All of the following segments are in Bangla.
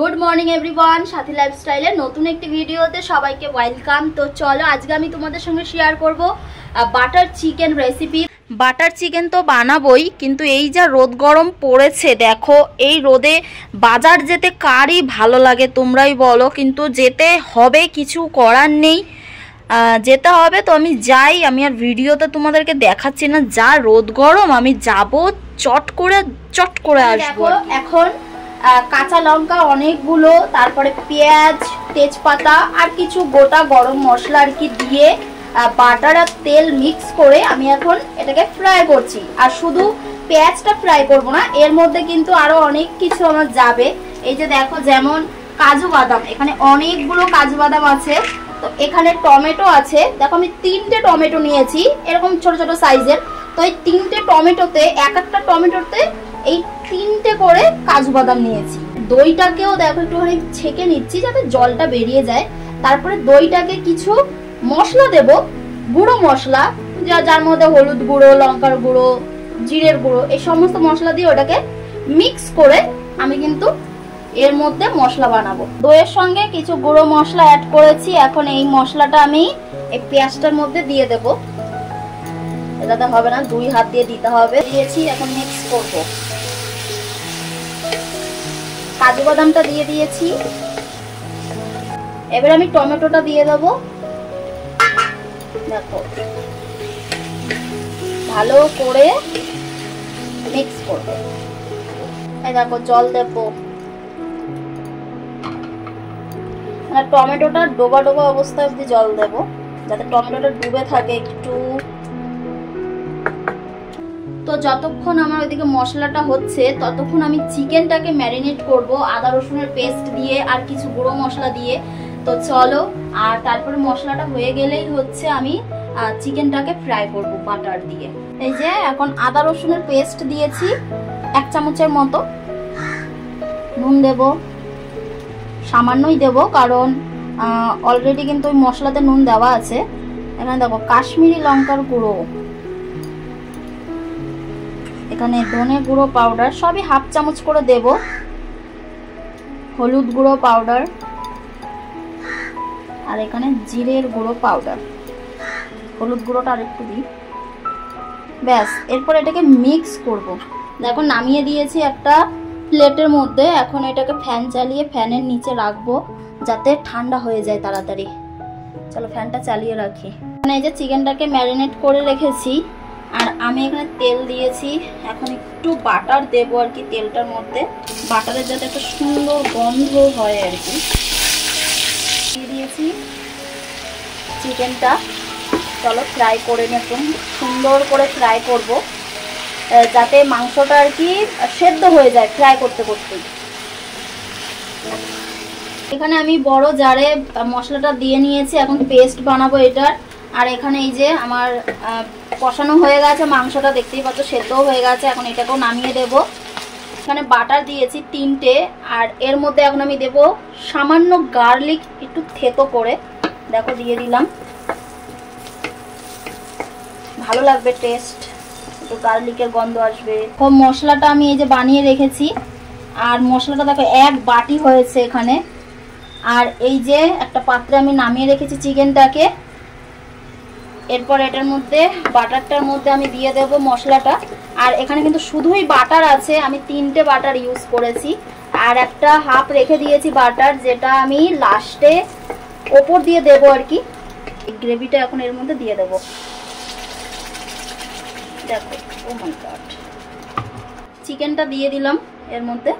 गुड मॉर्निंग एवरीवन साथी लाइफस्टाइल नतून एक भिडियोते सबाइके वेलकाम। तो चलो आज के तुम्हारे संगे शेयर करब बाटार चिकेन रेसिपि। बाटार चिकेन तो बानाबोई किन्तु এই যা রোদ গরম পড়েছে দেখো এই রোদে বাজার যেতে কারই ভালো লাগে তোমরাই বলো, কিন্তু যেতে হবে কিছু করার নেই, যেতে হবে। তো আমি যাই, আমি আর ভিডিওতে তোমাদেরকে দেখাচ্ছি না, যা রোদ গরম আমি যাব চট করে আসবো। এখন কাঁচা লঙ্কা অনেকগুলো, তারপরে পেঁয়াজ, তেজপাতা আর কিছু গোটা গরম মশলা আর কি দিয়ে বাটার আর তেল মিক্স করে আমি এখন এটাকে ফ্রাই করছি। আর শুধু পেঁয়াজটা ফ্রাই করব না, এর মধ্যে কিন্তু আরো অনেক কিছু আমার যাবে। এই যে দেখো, যেমন কাজু বাদাম, এখানে অনেকগুলো কাজু বাদাম আছে। তো এখানে টমেটো আছে, দেখো আমি 3টে টমেটো নিয়েছি এরকম ছোট ছোট সাইজের। তো এই 3টে টমেটোতে এক একটা টমেটোতে এই 3টে করে কাজু বাদাম নিয়েছি। দইটাকেও দেখো একটুখানি ছেঁকে নিচ্ছি যাতে জলটা বেরিয়ে যায়। তারপরে দইটাকে কিছু মশলা দেব, গুঁড়ো মশলা, যার মধ্যে হলুদ গুঁড়ো, লঙ্কার গুঁড়ো, জিরের গুঁড়ো, এই সমস্ত মশলা দিয়ে ওটাকে মিক্স করে আমি কিন্তু এর মধ্যে মশলা বানাবো। দইয়ের সঙ্গে কিছু গুঁড়ো মশলা অ্যাড করেছি। এখন এই মশলাটা আমি এই পেঁয়াজটার মধ্যে দিয়ে দেব। এটাতে হবে না, 2 হাত দিয়ে দিতে হবে। দিয়েছি, এখন মিক্স করব। কাজু বাদামটা দিয়ে দিয়েছি, এবার আমি টমেটোটা দিয়ে দেব। দেখো ভালো করে মিক্স করব। এই দেখো জল দেব, মানে টমেটোটা ডোবা ডোবা অবস্থায় অবধি জল দেব যাতে টমেটোটা ডুবে থাকে একটু। তো যতক্ষণ আমার ওইদিকে মশলাটা হচ্ছে ততক্ষণ আমি চিকেনটাকে ম্যারিনেট করব আদা রসুনের পেস্ট দিয়ে আর কিছু গুঁড়ো মশলা দিয়ে। তো চলো, আর তারপরে মশলাটা হয়ে গেলেই হচ্ছে আমি চিকেনটাকে ফ্রাই করব বাটার দিয়ে। এই যে এখন আদা রসুনের পেস্ট দিয়েছি 1 চামচের মতো। নুন দেব, সামান্যই দেব কারণ অলরেডি কিন্তু ওই মশলাতে নুন দেওয়া আছে। এখানে দেখো কাশ্মীরি লঙ্কার গুঁড়ো, এখানে ধনে গুঁড়ো পাউডার, সবই 1/2 চামচ করে দেব। হলুদ গুঁড়ো পাউডার, আর এখানে জিরের গুঁড়ো পাউডার। হলুদ গুঁড়োটা আরেকটু দিই, ব্যাস। এরপর এটাকে মিক্স করব। দেখো নামিয়ে দিয়েছি একটা প্লেটের মধ্যে। এখন এটাকে ফ্যান চালিয়ে ফ্যানের নিচে রাখবো যাতে ঠান্ডা হয়ে যায় তাড়াতাড়ি। চলো ফ্যানটা চালিয়ে রাখি। এখানে এই যে চিকেনটাকে ম্যারিনেট করে রেখেছি, আর আমি এখানে তেল দিয়েছি। এখন একটু বাটার দেবো আর কি তেলটার মধ্যে, বাটারের যাতে একটা সুন্দর গন্ধ হয় আর কি। দিয়ে দিয়েছি চিকেনটা। চলো ফ্রাই করে নিয়ে একদম সুন্দর করে ফ্রাই করব যাতে মাংসটা আর কি সেদ্ধ হয়ে যায় ফ্রাই করতে করতে। এখানে আমি বড় জারে মশলাটা দিয়ে নিয়েছি, এখন পেস্ট বানাবো এটার। আর এখানে এই যে আমার কষানো হয়ে গেছে মাংসটা, দেখতেই পাচ্ছ সেদ্ধও হয়ে গেছে। এখন এটাকেও নামিয়ে দেব। এখানে বাটার দিয়েছি 3টে, আর এর মধ্যে এখন আমি দেব সামান্য গার্লিক একটু থেতো করে। দেখো দিয়ে দিলাম, ভালো লাগবে টেস্ট, একটু গার্লিকের গন্ধ আসবে। মশলাটা আমি এই যে বানিয়ে রেখেছি, আর মশলাটা দেখো 1 বাটি হয়েছে এখানে। আর এই যে একটা পাত্রে আমি নামিয়ে রেখেছি চিকেনটাকে। এরপর এটার মধ্যে বাটারটার মধ্যে আমি দিয়ে দেব মশলাটা। আর এখানে কিন্তু শুধুই বাটার আছে, আমি 3টে বাটার ইউজ করেছি, আর একটা হাফ রেখে দিয়েছি বাটার, যেটা আমি লাস্টে ওপর দিয়ে দেব আর কি। এই গ্রেভিটা এখন এর মধ্যে দিয়ে দেব। দেখো, ও মাই গড, চিকেনটা দিয়ে দিলাম এর মধ্যে।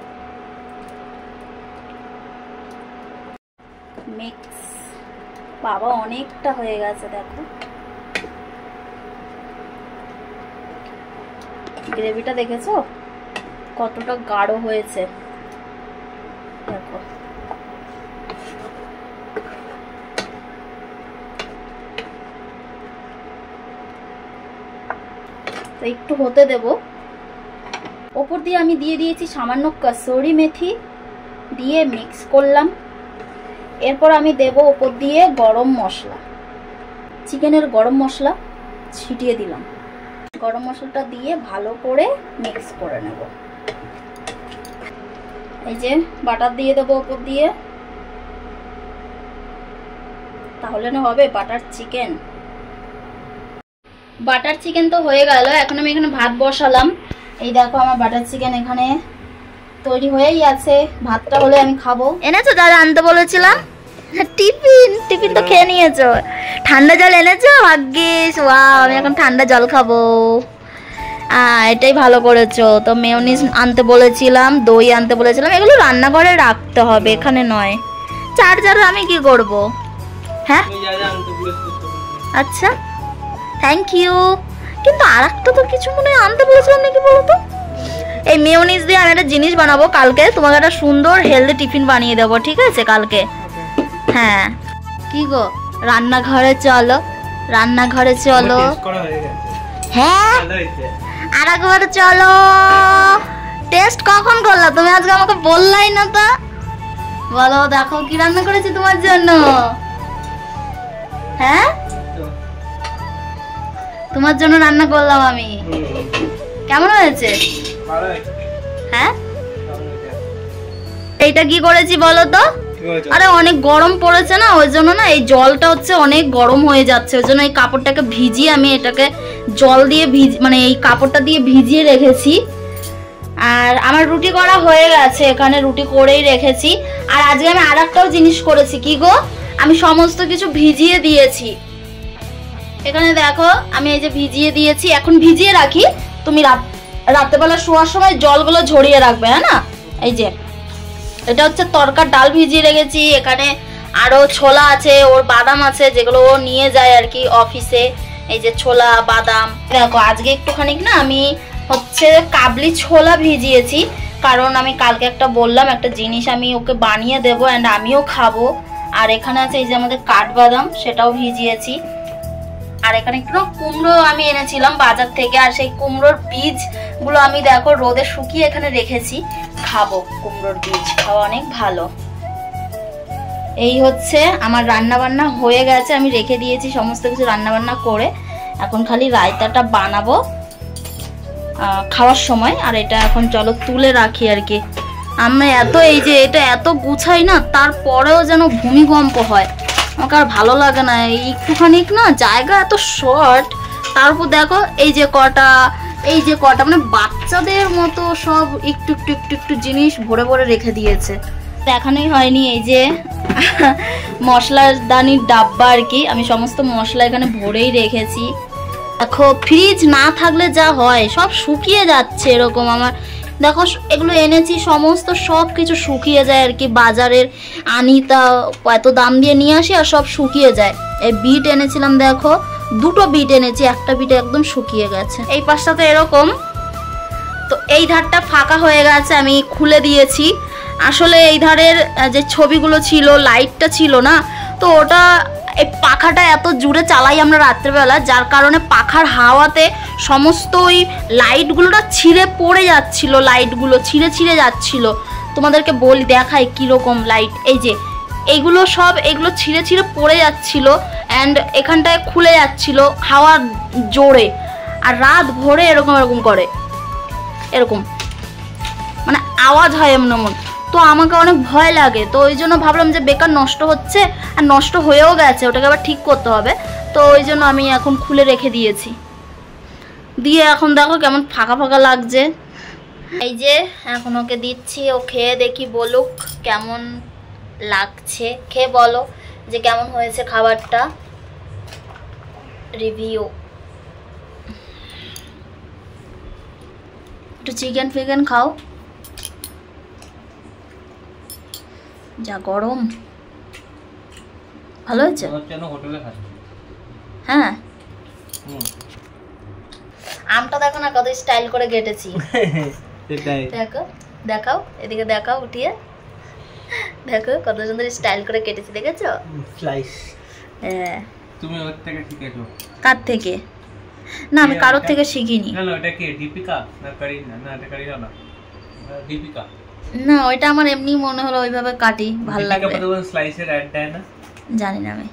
মিক্স, বাবা অনেকটা হয়ে গেছে। দেখো গ্রেভিটা দেখেছো কতটা গাঢ় হয়েছে। দেখো তো একটু হতে দেব। ওপর দিয়ে আমি দিয়ে দিয়েছি সামান্য কসুরি মেথি, দিয়ে মিক্স করলাম। এরপর আমি দেব ওপর দিয়ে গরম মশলা, চিকেনের গরম মশলা ছিটিয়ে দিলাম। গরম মশলাটা দিয়ে ভালো করে মিক্স করে নেব। এই যে বাটার দিয়ে দেবো উপর দিয়ে, তাহলে না হবে বাটার চিকেন। বাটার চিকেন তো হয়ে গেল, এখন আমি এখানে ভাত বসালাম। এই দেখো আমার বাটার চিকেন এখানে তৈরি হয়েই আছে। ভাতটা হলে আমি খাবো। এনেছো যা আনতে বলেছিলাম? টিফিন তো খেয়ে নিয়েছো। ঠান্ডা জল এনেছো? ভাগ্যিস। ওয়াও, আমি এখন ঠান্ডা জল খাবো। এটাই ভালো করেছো। তো মেয়োনিজ আনতে বলেছিলাম, দই আনতে বলেছিলাম, এগুলো রান্নাঘরে রাখতে হবে, এখানে নয়। চার্জার আমি কি করব? হ্যাঁ আচ্ছা, থ্যাংক ইউ। কিন্তু আর একটা তো কিছু মনে হয় আনতে বলেছিলাম নাকি বলো তো? এই মেয়োনিজ দিয়ে আমি একটা জিনিস বানাবো কালকে, তোমাকে একটা সুন্দর হেলদি টিফিন বানিয়ে দেবো, ঠিক আছে কালকে? হ্যাঁ। কি গো, রান্নাঘরে চলো, রান্নাঘরে চলো। হ্যাঁ আর একবার চলো। টেস্ট কখন করলা তুমি? আজকে আমাকে বললাই না তো। বলো, দেখো কি রান্না করেছি তোমার জন্য। হ্যাঁ তোমার জন্য রান্না করলাম আমি। কেমন হয়েছে? হ্যাঁ এইটা কি করেছি বলো তো? আরে অনেক গরম পড়েছে না, ওই জন্য না এই জলটা হচ্ছে অনেক গরম হয়ে যাচ্ছে, ওই জন্য এই কাপড়টাকে ভিজিয়ে আমি এটাকে জল দিয়ে মানে এই কাপড়টা দিয়ে ভিজিয়ে রেখেছি। আর আমার রুটি করা হয়ে গেছে, এখানে রুটি করেই রেখেছি। আর আজকে আমি আর একটাও জিনিস করেছি। কি গো, আমি সমস্ত কিছু ভিজিয়ে দিয়েছি। এখানে দেখো আমি এই যে ভিজিয়ে দিয়েছি, এখন ভিজিয়ে রাখি। তুমি রাত্রেবেলা শোয়ার সময় জলগুলো ঝরিয়ে রাখবে, হ্যাঁ না? এই যে এটা হচ্ছে তরকার ডাল ভিজিয়ে রেখেছি। এখানে আরো ছোলা আছে, ওর বাদাম আছে, যেগুলো ও নিয়ে যায় আর কি অফিসে। এই যে ছোলা বাদাম। দেখো আজকে একটুখানি না আমি হচ্ছে কাবলি ছোলা ভিজিয়েছি, কারণ আমি কালকে একটা বললাম একটা জিনিস আমি ওকে বানিয়ে দেবো অ্যান্ড আমিও খাবো। আর এখানে আছে এই যে আমাদের কাঠবাদাম, সেটাও ভিজিয়েছি। আর এখানে একটু কুমড়ো আমি এনেছিলাম বাজার থেকে, আর সেই কুমড়োর বীজগুলো আমি দেখো রোদে শুকিয়ে এখানে রেখেছি, খাবো। কুমড়োর বীজ খাওয়া অনেক ভালো। এই হচ্ছে আমার রান্না বান্না হয়ে গেছে, আমি রেখে দিয়েছি সমস্ত কিছু রান্না বান্না করে। এখন খালি রায়তাটা বানাবো খাওয়ার সময়। আর এটা এখন চলো তুলে রাখি আর কি। আমরা এত এই যে এটা এত গুছাই না, তারপরেও যেন ভূমিকম্প হয়। আমাকে আর ভালো লাগে না, এই একটুখানি না জায়গা এত শর্ট। তারপর দেখো এই যে কটা মানে বাচ্চাদের মতো সব একটু একটু একটু একটু জিনিস ভরে ভরে রেখে দিয়েছে। দেখানোই হয়নি এই যে মশলাদানির ডাব্বা আর কি, আমি সমস্ত মশলা এখানে ভরেই রেখেছি। দেখো ফ্রিজ না থাকলে যা হয় সব শুকিয়ে যাচ্ছে এরকম। আমার দেখো এগুলো এনেছি সমস্ত, সব কিছু শুকিয়ে যায় আর কি। বাজারের আনি তা এত দাম দিয়ে নিয়ে আসি আর সব শুকিয়ে যায়। এই বিট এনেছিলাম, দেখো দুটো বিট এনেছি, একটা বিট একদম শুকিয়ে গেছে। এই পাশটাতে এরকম। তো এই ধারটা ফাঁকা হয়ে গেছে, আমি খুলে দিয়েছি। আসলে এই ধারের যে ছবিগুলো ছিল, লাইটটা ছিল না, তো ওটা এই পাখাটা এত জোরে চালাই আমরা রাত্রেবেলা, যার কারণে পাখার হাওয়াতে সমস্ত ওই লাইটগুলোটা ছিঁড়ে পড়ে যাচ্ছিল, লাইটগুলো ছিঁড়ে ছিঁড়ে যাচ্ছিল। তোমাদেরকে বলি, দেখাই কীরকম লাইট। এই যে এইগুলো সব এগুলো ছিঁড়ে ছিঁড়ে পড়ে যাচ্ছিল অ্যান্ড এখানটায় খুলে যাচ্ছিল হাওয়ার জোরে। আর রাত ভোরে এরকম এরকম করে, এরকম মানে আওয়াজ হয় এমন এমন। তো আমাকে অনেক ভয় লাগে, তো ওই জন্য ভাবলাম যে বেকার নষ্ট হচ্ছে, আর নষ্ট হয়েও গেছে, ওটাকে আবার ঠিক করতে হবে। তো ওই জন্য আমি এখন খুলে রেখে দিয়েছি। দিয়ে এখন দেখো কেমন ফাঁকা ফাঁকা লাগছে। এই যে এখন ওকে দিচ্ছি, ও খেয়ে দেখি বলুক কেমন লাগছে। খেয়ে বলো যে কেমন হয়েছে খাবারটা, রিভিউ। একটু চিকেন ফিকেন খাও, যা গরম। ভালো হয়েছে? হ্যাঁ আমটা দেখো না কত স্টাইল করে কেটেছি। দেখো, দেখাও এদিকে, দেখাও উঠিয়ে, দেখো কত সুন্দর স্টাইল করে কেটেছি, দেখেছো? স্লাইস। হ্যাঁ তুমি ওর থেকে শিখেছো? কার থেকে? না আমি কারোর থেকে শিখিনি। না না, এটা কি দীপিকা না করিনা? না এটা করিনা না, দীপিকা। না ওইটা আমার এমনি মনে হলো ওইভাবে কাটি, ভালো লাগে। দীপিকা বড় স্লাইসের অ্যাড দেয় না? জানি না আমি।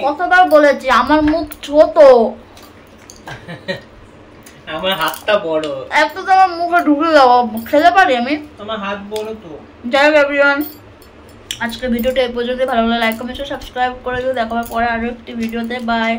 কতবার বলেছি আমার মুখ ছোট। আমার হাতটা বড়, এত তো আমার মুখে ঢুকে যাবো, খেতে পারি আমি। আমার হাত বড় তো। যাই হোক এভরিওয়ান, আজকের ভিডিওটা এই পর্যন্ত। ভালো লাগলে লাইক কমেন্ট সাবস্ক্রাইব করে দিও। দেখা হবে পরে আরো একটি ভিডিওতে। বাই।